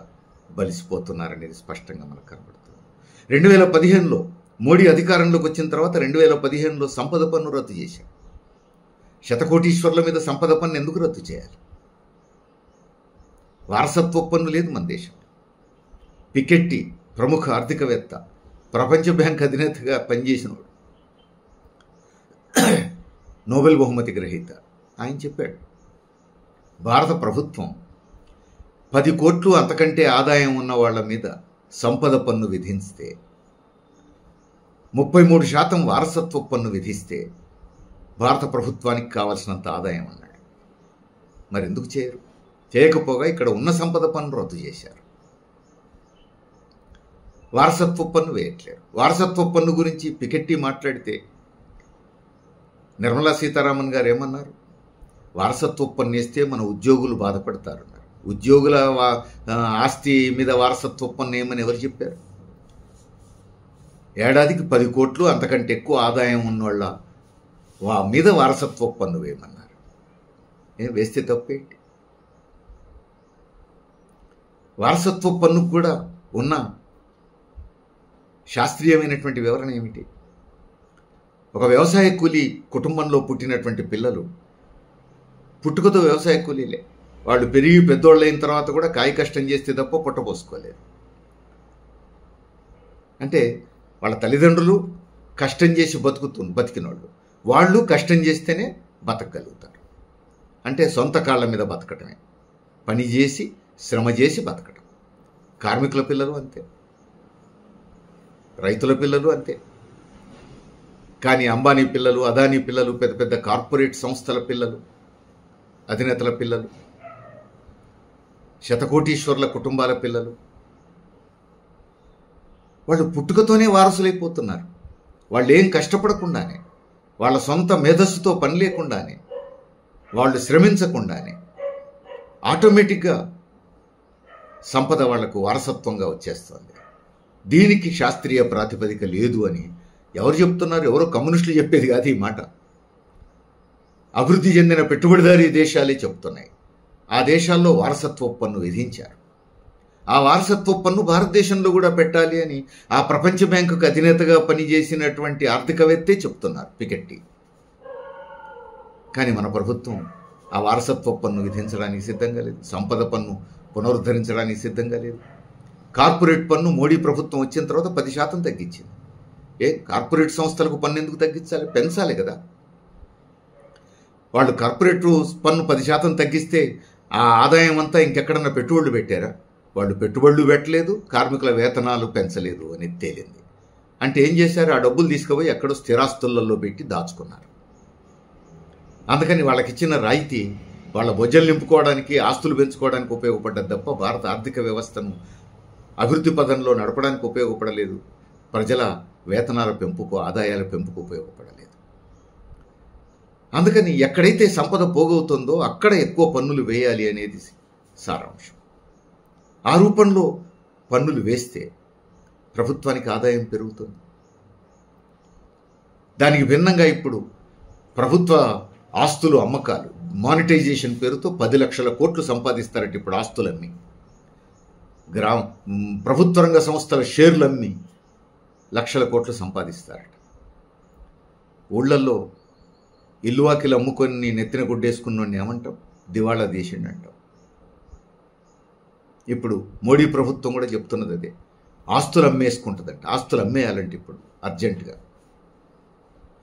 బలిసిపోతున్నారనేది స్పష్టంగా మనకు కనబడుతుంది. 2015లో మోడీ అధికారంలోకి వచ్చిన తర్వాత 2015లో సంపద పన్ను రద్దు చేశారు. శతకోటీశ్వర్ల మీద సంపద పన్ను ఎందుకు రద్దు చేయాలి? వారసత్వ పన్ను లేదు మన దేశంలో. పికెట్టి ప్రముఖ ఆర్థికవేత్త, ప్రపంచ బ్యాంక్ అధినేతగా పనిచేసినవాడు, నోబెల్ బహుమతి గ్రహీత, ఆయన చెప్పాడు భారత ప్రభుత్వం 10 కోట్లు అంతకంటే ఆదాయం ఉన్న వాళ్ళ మీద సంపద పన్ను విధిస్తే, 33% వారసత్వ పన్ను విధిస్తే భారత ప్రభుత్వానికి కావాల్సినంత ఆదాయం అన్నాడు. మరి ఎందుకు చేయరు? చేయకపోగా ఇక్కడ ఉన్న సంపద పన్ను రద్దు చేశారు. వారసత్వ పన్ను వేయట్లేరు. వారసత్వ పన్ను గురించి పికెట్టి మాట్లాడితే నిర్మలా సీతారామన్ గారు ఏమన్నారు? వారసత్వ పన్ను వేస్తే మన ఉద్యోగులు బాధపడతారన్నారు. ఉద్యోగుల ఆస్తి మీద వారసత్వ పన్ను ఏమని ఎవరు చెప్పారు? ఏడాదికి 10 కోట్లు అంతకంటే ఎక్కువ ఆదాయం ఉన్నవాళ్ళ మీద వారసత్వ పన్ను వేయమన్నారు. ఏం వేస్తే తప్పేంటి? వారసత్వ పన్ను కూడా ఉన్న శాస్త్రీయమైనటువంటి వివరణ ఏమిటి? ఒక వ్యవసాయ కూలీ కుటుంబంలో పుట్టినటువంటి పిల్లలు పుట్టుకతో వ్యవసాయ కూలీలే. వాళ్ళు పెరిగి పెద్దోళ్ళు అయిన తర్వాత కూడా కాయ కష్టం చేస్తే తప్ప పుట్టపోసుకోలేరు. అంటే వాళ్ళ తల్లిదండ్రులు కష్టం చేసి బతికినోళ్ళు, వాళ్ళు కష్టం చేస్తేనే బతకగలుగుతారు. అంటే సొంత కాళ్ళ మీద బతకటమే, పని చేసి శ్రమ చేసి బతకటం. కార్మికుల పిల్లలు అంతే, రైతుల పిల్లలు అంతే. కానీ అంబానీ పిల్లలు, అదానీ పిల్లలు, పెద్ద పెద్ద కార్పొరేట్ సంస్థల పిల్లలు, అధినేతల పిల్లలు, శతకోటీశ్వర్ల కుటుంబాల పిల్లలు, వాళ్ళు పుట్టుకతోనే వారసులైపోతున్నారు. వాళ్ళు ఏం కష్టపడకుండానే, వాళ్ళ సొంత మేధస్సుతో పని లేకుండానే, వాళ్ళు శ్రమించకుండానే ఆటోమేటిక్గా సంపద వాళ్లకు వారసత్వంగా వచ్చేస్తుంది. దీనికి శాస్త్రీయ ప్రాతిపదిక లేదు అని ఎవరు చెప్తున్నారు? ఎవరో కమ్యూనిస్టులు చెప్పేది కాదు ఈ మాట. అభివృద్ధి చెందిన పెట్టుబడిదారీ దేశాలే చెప్తున్నాయి. ఆ దేశాల్లో వారసత్వ పన్ను విధించారు. ఆ వారసత్వ పన్ను భారతదేశంలో కూడా పెట్టాలి అని ఆ ప్రపంచ బ్యాంకుకు అధినేతగా పనిచేసినటువంటి ఆర్థికవేత్తే చెప్తున్నారు, పికెట్టి. కానీ మన ప్రభుత్వం ఆ వారసత్వ పన్ను విధించడానికి సిద్ధంగా లేదు. సంపద పన్ను పునరుద్ధరించడానికి సిద్ధంగా లేదు. కార్పొరేట్ పన్ను మోడీ ప్రభుత్వం వచ్చిన తర్వాత 10% తగ్గించింది. కార్పొరేట్ సంస్థలకు పన్ను ఎందుకు తగ్గించాలి? పెంచాలి కదా. వాళ్ళు కార్పొరేట్ పన్ను 10% తగ్గిస్తే ఆ ఆదాయం అంతా ఇంకెక్కడన్నా పెట్టుబడులు పెట్టారా? వాళ్ళు పెట్టుబడులు పెట్టలేదు, కార్మికుల వేతనాలు పెంచలేదు అని తేలింది. అంటే ఏం చేశారు? ఆ డబ్బులు తీసుకుపోయి ఎక్కడో స్థిరాస్తులలో పెట్టి దాచుకున్నారు. అందుకని వాళ్ళకి ఇచ్చిన రాయితీ వాళ్ళ బొజ్జలు నింపుకోవడానికి, ఆస్తులు పెంచుకోవడానికి ఉపయోగపడ్డది తప్ప భారత ఆర్థిక వ్యవస్థను అభివృద్ధి పదంలో నడపడానికి ఉపయోగపడలేదు. ప్రజల వేతనాల పెంపుకు, ఆదాయాల పెంపుకు ఉపయోగపడలేదు. అందుకని ఎక్కడైతే సంపద పోగవుతుందో అక్కడ ఎక్కువ పన్నులు వేయాలి అనేది సారాంశం. ఆ రూపంలో పన్నులు వేస్తే ప్రభుత్వానికి ఆదాయం పెరుగుతుంది. దానికి భిన్నంగా ఇప్పుడు ప్రభుత్వ ఆస్తులు అమ్మకాలు, మానిటైజేషన్ పేరుతో 10 లక్షల కోట్లు సంపాదిస్తారట ఇప్పుడు ఆస్తులన్నీ. ప్రభుత్వ రంగ సంస్థల షేర్లు అమ్మి లక్షల కోట్లు సంపాదిస్తారట. ఊళ్ళల్లో ఇల్లువాకిలు అమ్ముకొని నెత్తిన గుడ్డేసుకున్నోడిని ఏమంటాం? దివాళా దేశండి అంటాం. ఇప్పుడు మోడీ ప్రభుత్వం కూడా చెప్తున్నది అదే. ఆస్తులు అమ్మేసుకుంటుందంట. ఆస్తులు అమ్మేయాలంటే ఇప్పుడు అర్జెంటుగా.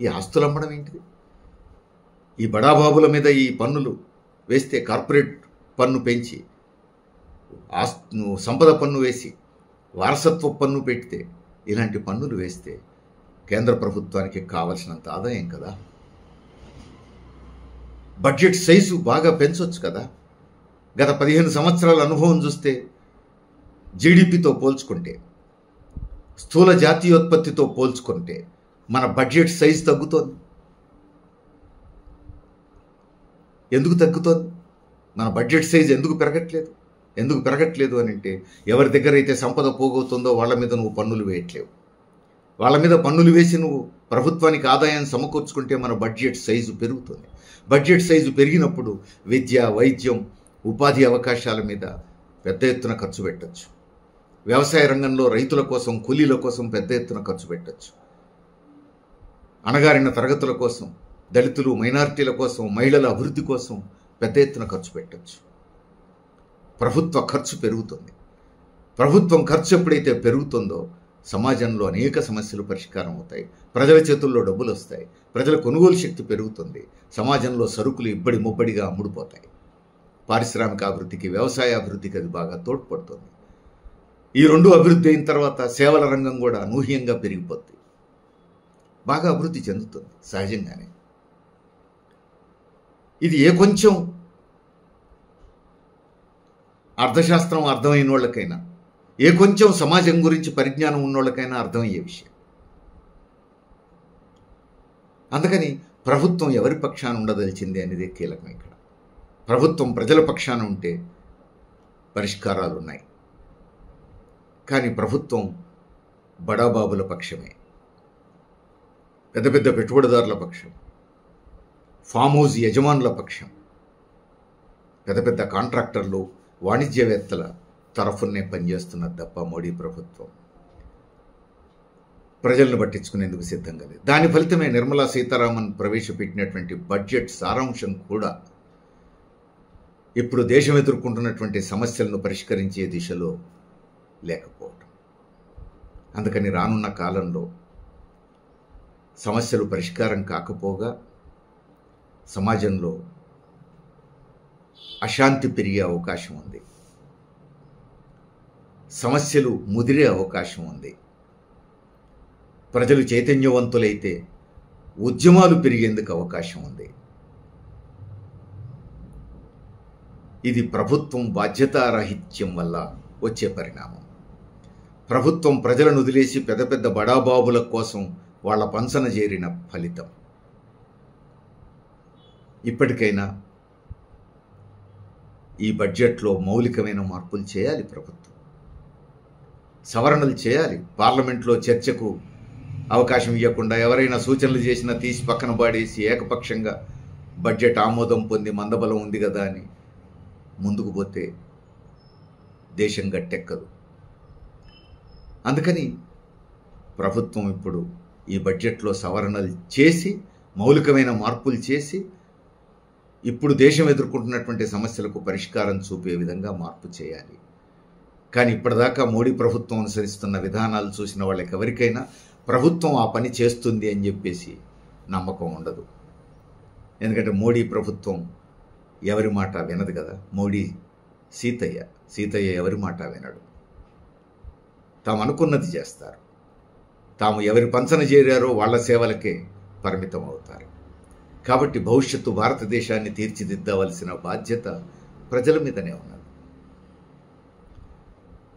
ఈ ఆస్తులు అమ్మడం ఏంటిది? ఈ బడాబాబుల మీద ఈ పన్నులు వేస్తే, కార్పొరేట్ పన్ను పెంచి, సంపద పన్ను వేసి, వారసత్వ పన్ను పెడితే, ఇలాంటి పన్నులు వేస్తే కేంద్ర ప్రభుత్వానికి కావలసినంత ఆదాయం కదా. బడ్జెట్ సైజు బాగా పెంచవచ్చు కదా. గత 15 సంవత్సరాల అనుభవం చూస్తే, జీడిపితో పోల్చుకుంటే, స్థూల జాతీయోత్పత్తితో పోల్చుకుంటే మన బడ్జెట్ సైజు తగ్గుతోంది. ఎందుకు తగ్గుతోంది? మన బడ్జెట్ సైజు ఎందుకు పెరగట్లేదు? ఎందుకు పెరగట్లేదు అని అంటే, ఎవరి దగ్గర అయితే సంపద పోగవుతుందో వాళ్ళ మీద నువ్వు పన్నులు వేయట్లేవు. వాళ్ళ మీద పన్నులు వేసి నువ్వు ప్రభుత్వానికి ఆదాయాన్ని సమకూర్చుకుంటే మన బడ్జెట్ సైజు పెరుగుతుంది. బడ్జెట్ సైజు పెరిగినప్పుడు విద్య, వైద్యం, ఉపాధి అవకాశాల మీద పెద్ద ఎత్తున ఖర్చు పెట్టచ్చు. వ్యవసాయ రంగంలో రైతుల కోసం, కూలీల కోసం పెద్ద ఎత్తున ఖర్చు పెట్టచ్చు. అణగారిన తరగతుల కోసం, దళితులు, మైనారిటీల కోసం, మహిళల అభివృద్ధి కోసం పెద్ద ఎత్తున ఖర్చు పెట్టచ్చు. ప్రభుత్వ ఖర్చు పెరుగుతుంది. ప్రభుత్వం ఖర్చు ఎప్పుడైతే పెరుగుతుందో సమాజంలో అనేక సమస్యలు పరిష్కారం అవుతాయి. ప్రజల చేతుల్లో డబ్బులు వస్తాయి. ప్రజల కొనుగోలు శక్తి పెరుగుతుంది. సమాజంలో సరుకులు ఇబ్బడి ముబ్బడిగా అమ్ముడుపోతాయి. పారిశ్రామిక అభివృద్ధికి, వ్యవసాయ అభివృద్ధికి అది బాగా తోడ్పడుతుంది. ఈ రెండు అభివృద్ధి అయిన తర్వాత సేవల రంగం కూడా అనూహ్యంగా పెరిగిపోతుంది. బాగా అభివృద్ధి చెందుతుంది సహజంగానే. ఇది ఏ కొంచెం అర్థశాస్త్రం అర్థమైన వాళ్ళకైనా, ఏ కొంచెం సమాజం గురించి పరిజ్ఞానం ఉన్నోళ్ళకైనా అర్థమయ్యే విషయం. అందుకని ప్రభుత్వం ఎవరి పక్షాన ఉండదలిచింది అనేది కీలకం. ఇక్కడ ప్రభుత్వం ప్రజల పక్షాన ఉంటే పరిష్కారాలు ఉన్నాయి. కానీ ప్రభుత్వం బడాబాబుల పక్షమే, పెద్ద పెద్ద పెట్టుబడిదారుల పక్షం, ఫామ్ హౌస్ యజమానుల పక్షం, పెద్ద పెద్ద కాంట్రాక్టర్లు, వాణిజ్యవేత్తల తరఫునే పనిచేస్తున్నది తప్ప మోడీ ప్రభుత్వం ప్రజలను పట్టించుకునేందుకు సిద్ధంగా లేదు. దాని ఫలితమే నిర్మలా సీతారామన్ ప్రవేశపెట్టినటువంటి బడ్జెట్ సారాంశం కూడా ఇప్పుడు దేశం ఎదుర్కొంటున్నటువంటి సమస్యలను పరిష్కరించే దిశలో లేకపోవటం. అందుకని రానున్న కాలంలో సమస్యలు పరిష్కారం కాకపోగా సమాజంలో అశాంతి పెరిగే అవకాశం ఉంది. సమస్యలు ముదిరే అవకాశం ఉంది. ప్రజలు చైతన్యవంతులైతే ఉద్యమాలు పెరిగేందుకు అవకాశం ఉంది. ఇది ప్రభుత్వం బాధ్యతారాహిత్యం వల్ల వచ్చే పరిణామం. ప్రభుత్వం ప్రజలను వదిలేసి పెద్ద పెద్ద బడాబాబుల కోసం వాళ్ళ పంచన చేరిన ఫలితం. ఇప్పటికైనా ఈ బడ్జెట్లో మౌలికమైన మార్పులు చేయాలి ప్రభుత్వం. సవరణలు చేయాలి. పార్లమెంట్లో చర్చకు అవకాశం ఇవ్వకుండా ఎవరైనా సూచనలు చేసినా తీసి పక్కన పాడేసి ఏకపక్షంగా బడ్జెట్ ఆమోదం పొంది మందబలం ఉంది కదా అని ముందుకు పోతే దేశం గట్టెక్కదు. అందుకని ప్రభుత్వం ఇప్పుడు ఈ బడ్జెట్లో సవరణలు చేసి, మౌలికమైన మార్పులు చేసి, ఇప్పుడు దేశం ఎదుర్కొంటున్నటువంటి సమస్యలకు పరిష్కారం చూపే విధంగా మార్పు చేయాలి. కానీ ఇప్పటిదాకా మోడీ ప్రభుత్వం అనుసరిస్తున్న విధానాలు చూసిన వాళ్ళకి ఎవరికైనా ప్రభుత్వం ఆ పని చేస్తుంది అని చెప్పేసి నమ్మకం ఉండదు. ఎందుకంటే మోడీ ప్రభుత్వం ఎవరి మాట వినదు కదా. మోడీ సీతయ్య ఎవరి మాట వినడు. తాము అనుకున్నది చేస్తారు. తాము ఎవరి పంచన చేరారో వాళ్ళ సేవలకే పరిమితం అవుతారు. కాబట్టి భవిష్యత్తు భారతదేశాన్ని తీర్చిదిద్దవలసిన బాధ్యత ప్రజల మీదనే ఉన్నది.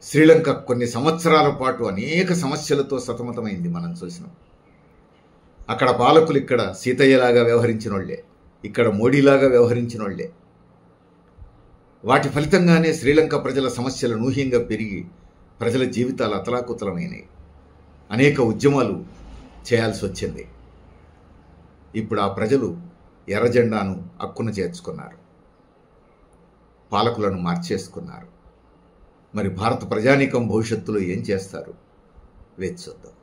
శ్రీలంక కొన్ని సంవత్సరాల పాటు అనేక సమస్యలతో సతమతమైంది, మనం చూసినాం. అక్కడ పాలకులు ఇక్కడ సీతయ్యలాగా వ్యవహరించిన వాళ్ళే, ఇక్కడ మోడీలాగా వ్యవహరించిన వాళ్ళే. వాటి ఫలితంగానే శ్రీలంక ప్రజల సమస్యలు అనూహ్యంగా పెరిగి ప్రజల జీవితాలు అతలాకుతలమైనవి. అనేక ఉద్యమాలు చేయాల్సి వచ్చింది. ఇప్పుడు ఆ ప్రజలు ఎర్రజెండాను అక్కున చేర్చుకున్నారు, పాలకులను మార్చేసుకున్నారు. మరి భారత ప్రజానీకం భవిష్యత్తులో ఏం చేస్తారు వేచి చూద్దాం.